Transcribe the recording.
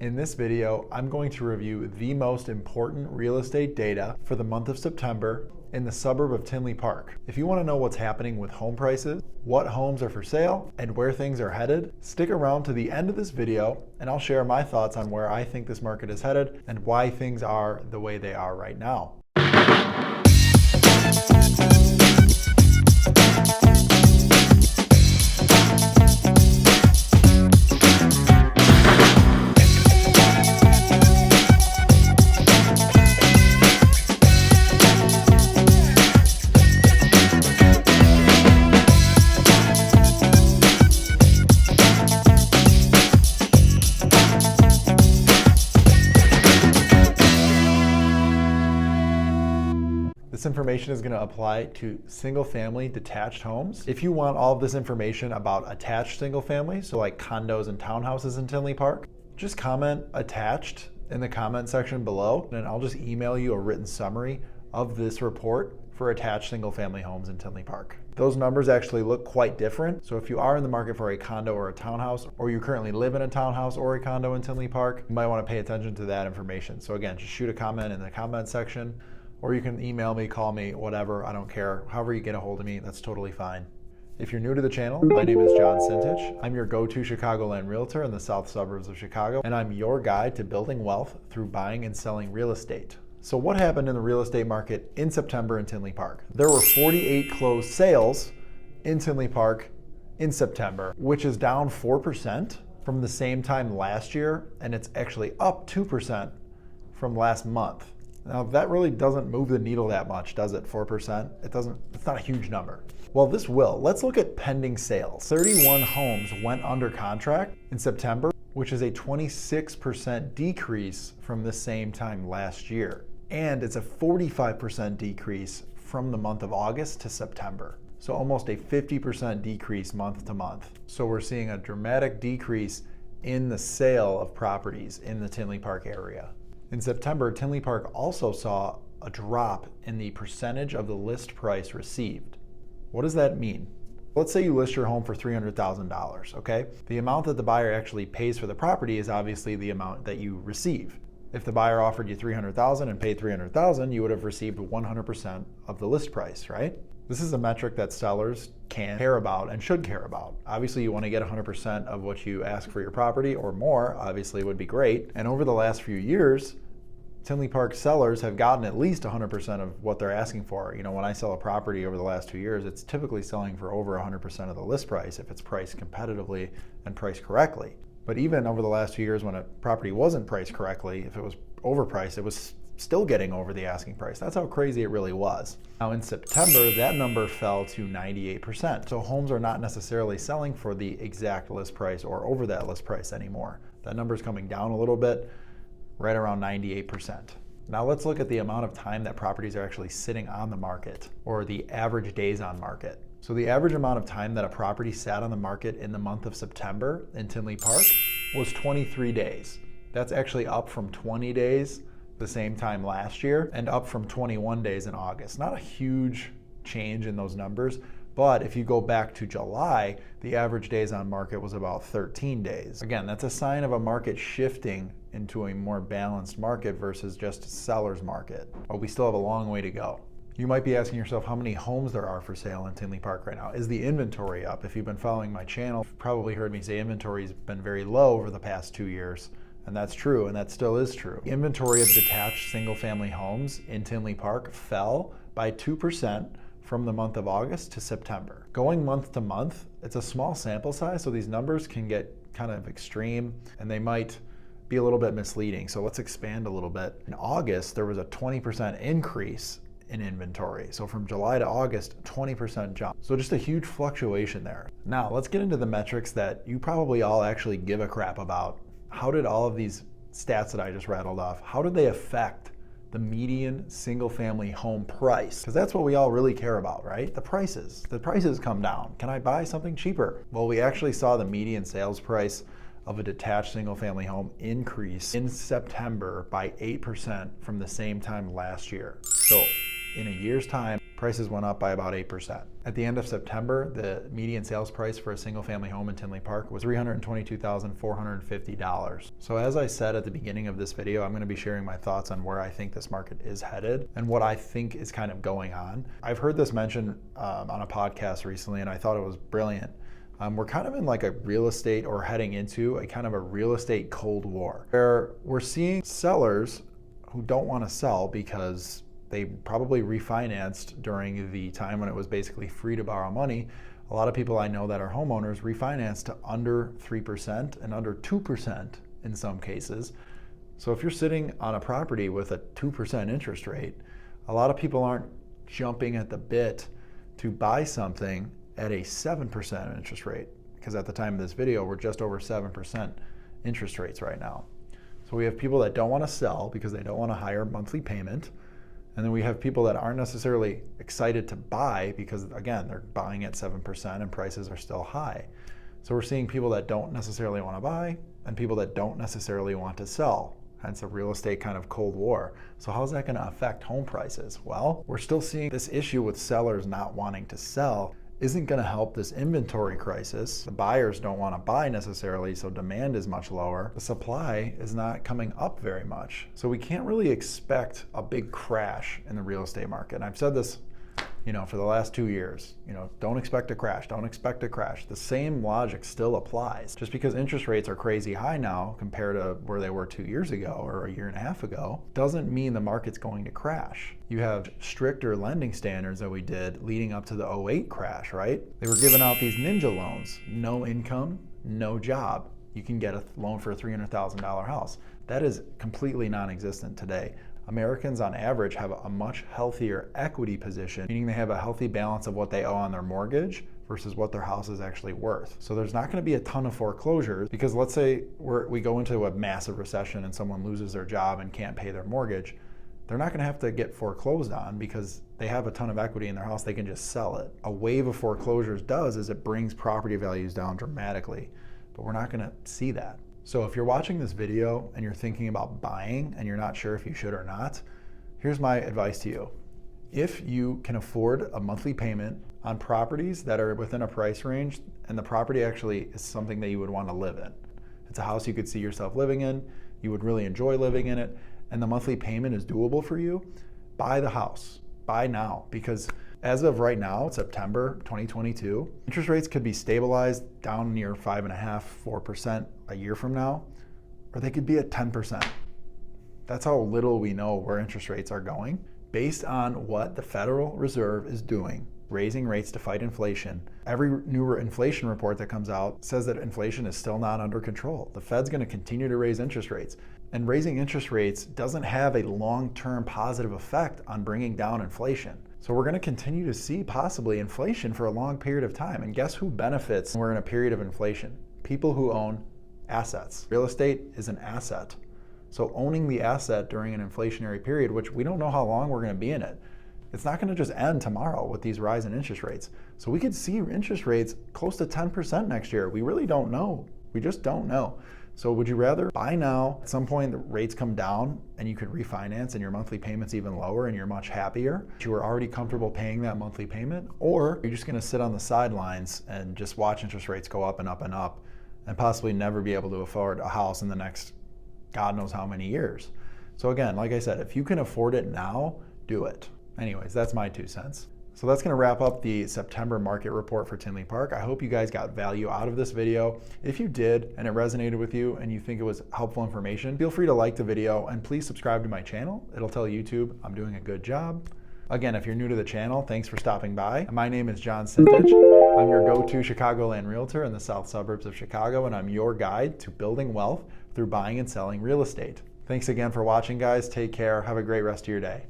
In this video, I'm going to review the most important real estate data for the month of September in the suburb of Tinley Park. If you want to know what's happening with home prices, what homes are for sale, and where things are headed, stick around to the end of this video and I'll share my thoughts on where I think this market is headed and why things are the way they are right now. This information is going to apply to single-family detached homes. If you want all of this information about attached single-family, so like condos and townhouses in Tinley Park, just comment attached in the comment section below, and I'll just email you a written summary of this report for attached single-family homes in Tinley Park. Those numbers actually look quite different. So if you are in the market for a condo or a townhouse, or you currently live in a townhouse or a condo in Tinley Park, you might want to pay attention to that information. So again, just shoot a comment in the comment section, or you can email me, call me, whatever, I don't care. However you get a hold of me, that's totally fine. If you're new to the channel, my name is John Sintich. I'm your go-to Chicagoland realtor in the south suburbs of Chicago, and I'm your guide to building wealth through buying and selling real estate. So what happened in the real estate market in September in Tinley Park? There were 48 closed sales in Tinley Park in September, which is down 4% from the same time last year, and it's actually up 2% from last month. Now that really doesn't move the needle that much, does it? 4%? It's not a huge number. Well, this will. Let's look at pending sales. 31 homes went under contract in September, which is a 26% decrease from the same time last year. And it's a 45% decrease from the month of August to September. So almost a 50% decrease month to month. So we're seeing a dramatic decrease in the sale of properties in the Tinley Park area. In September, Tinley Park also saw a drop in the percentage of the list price received. What does that mean? Let's say you list your home for $300,000, okay? The amount that the buyer actually pays for the property is obviously the amount that you receive. If the buyer offered you $300,000 and paid $300,000, you would have received 100% of the list price, right? This is a metric that sellers can care about and should care about. Obviously, you want to get 100% of what you ask for your property or more, obviously would be great. And over the last few years, Tinley Park sellers have gotten at least 100% of what they're asking for. You know, when I sell a property over the last 2 years, it's typically selling for over 100% of the list price if it's priced competitively and priced correctly. But even over the last 2 years when a property wasn't priced correctly, if it was overpriced, it was still getting over the asking price. That's how crazy it really was. Now in September, that number fell to 98%. So homes are not necessarily selling for the exact list price or over that list price anymore. That number is coming down a little bit, right around 98%. Now let's look at the amount of time that properties are actually sitting on the market, or the average days on market. So the average amount of time that a property sat on the market in the month of September in Tinley Park was 23 days. That's actually up from 20 days the same time last year and up from 21 days in August. Not a huge change in those numbers, but if you go back to July, the average days on market was about 13 days. Again, that's a sign of a market shifting into a more balanced market versus just a seller's market. But we still have a long way to go. You might be asking yourself how many homes there are for sale in Tinley Park right now. Is the inventory up? If you've been following my channel, you've probably heard me say inventory's been very low over the past 2 years. And that's true, and that still is true. The inventory of detached single-family homes in Tinley Park fell by 2% from the month of August to September. Going month to month, it's a small sample size, so these numbers can get kind of extreme, and they might be a little bit misleading. So let's expand a little bit. In August, there was a 20% increase in inventory. So from July to August, 20% jump. So just a huge fluctuation there. Now, let's get into the metrics that you probably all actually give a crap about. How did all of these stats that I just rattled off, how did they affect the median single-family home price? Because that's what we all really care about, right? The prices. The prices come down. Can I buy something cheaper? Well, we actually saw the median sales price of a detached single-family home increase in September by 8% from the same time last year. So in a year's time, prices went up by about 8%. At the end of September, the median sales price for a single family home in Tinley Park was $322,450. So as I said at the beginning of this video, I'm going to be sharing my thoughts on where I think this market is headed and what I think is kind of going on. I've heard this mentioned on a podcast recently, and I thought it was brilliant. We're kind of in like a real estate, or heading into a kind of a real estate cold war, where we're seeing sellers who don't want to sell because they probably refinanced during the time when it was basically free to borrow money. A lot of people I know that are homeowners refinanced to under 3% and under 2% in some cases. So if you're sitting on a property with a 2% interest rate, a lot of people aren't jumping at the bit to buy something at a 7% interest rate, because at the time of this video, we're just over 7% interest rates right now. So we have people that don't want to sell because they don't want a higher monthly payment. And then we have people that aren't necessarily excited to buy because, again, they're buying at 7% and prices are still high. So we're seeing people that don't necessarily want to buy and people that don't necessarily want to sell. Hence a real estate kind of cold war. So how's that going to affect home prices? Well, we're still seeing this issue with sellers not wanting to sell isn't going to help this inventory crisis. The buyers don't want to buy necessarily, so demand is much lower. The supply is not coming up very much. So we can't really expect a big crash in the real estate market. And I've said this, for the last 2 years, don't expect a crash, don't expect a crash. The same logic still applies. Just because interest rates are crazy high now compared to where they were 2 years ago or a year and a half ago, doesn't mean the market's going to crash. You have stricter lending standards that we did leading up to the '08 crash, right? They were giving out these ninja loans, no income, no job. You can get a loan for a $300,000 house. That is completely non-existent today. Americans on average have a much healthier equity position, meaning they have a healthy balance of what they owe on their mortgage versus what their house is actually worth. So there's not going to be a ton of foreclosures, because let's say we go into a massive recession and someone loses their job and can't pay their mortgage. They're not going to have to get foreclosed on because they have a ton of equity in their house. They can just sell it. A wave of foreclosures is it brings property values down dramatically, but we're not going to see that. So if you're watching this video and you're thinking about buying and you're not sure if you should or not, here's my advice to you. If you can afford a monthly payment on properties that are within a price range and the property actually is something that you would want to live in, it's a house you could see yourself living in, you would really enjoy living in it, and the monthly payment is doable for you, buy the house. Buy now, because as of right now, September 2022, interest rates could be stabilized down near 5.5%, 4% a year from now, or they could be at 10%. That's how little we know where interest rates are going based on what the Federal Reserve is doing, raising rates to fight inflation. Every new inflation report that comes out says that inflation is still not under control. The Fed's going to continue to raise interest rates. And raising interest rates doesn't have a long-term positive effect on bringing down inflation. So we're going to continue to see possibly inflation for a long period of time. And guess who benefits when we're in a period of inflation? People who own assets. Real estate is an asset. So owning the asset during an inflationary period, which we don't know how long we're going to be in it, it's not going to just end tomorrow with these rise in interest rates. So we could see interest rates close to 10% next year. We really don't know. We just don't know. So would you rather buy now, at some point the rates come down and you could refinance and your monthly payment's even lower and you're much happier, but you were already comfortable paying that monthly payment? Or you're just going to sit on the sidelines and just watch interest rates go up and up and up and possibly never be able to afford a house in the next God knows how many years? So again, like I said, if you can afford it now, do it. Anyways, that's my 2 cents. So that's going to wrap up the September market report for Tinley Park. I hope you guys got value out of this video. If you did and it resonated with you and you think it was helpful information, feel free to like the video and please subscribe to my channel. It'll tell YouTube I'm doing a good job. Again, if you're new to the channel, thanks for stopping by. My name is John Sintich. I'm your go-to Chicagoland realtor in the south suburbs of Chicago, and I'm your guide to building wealth through buying and selling real estate. Thanks again for watching, guys. Take care. Have a great rest of your day.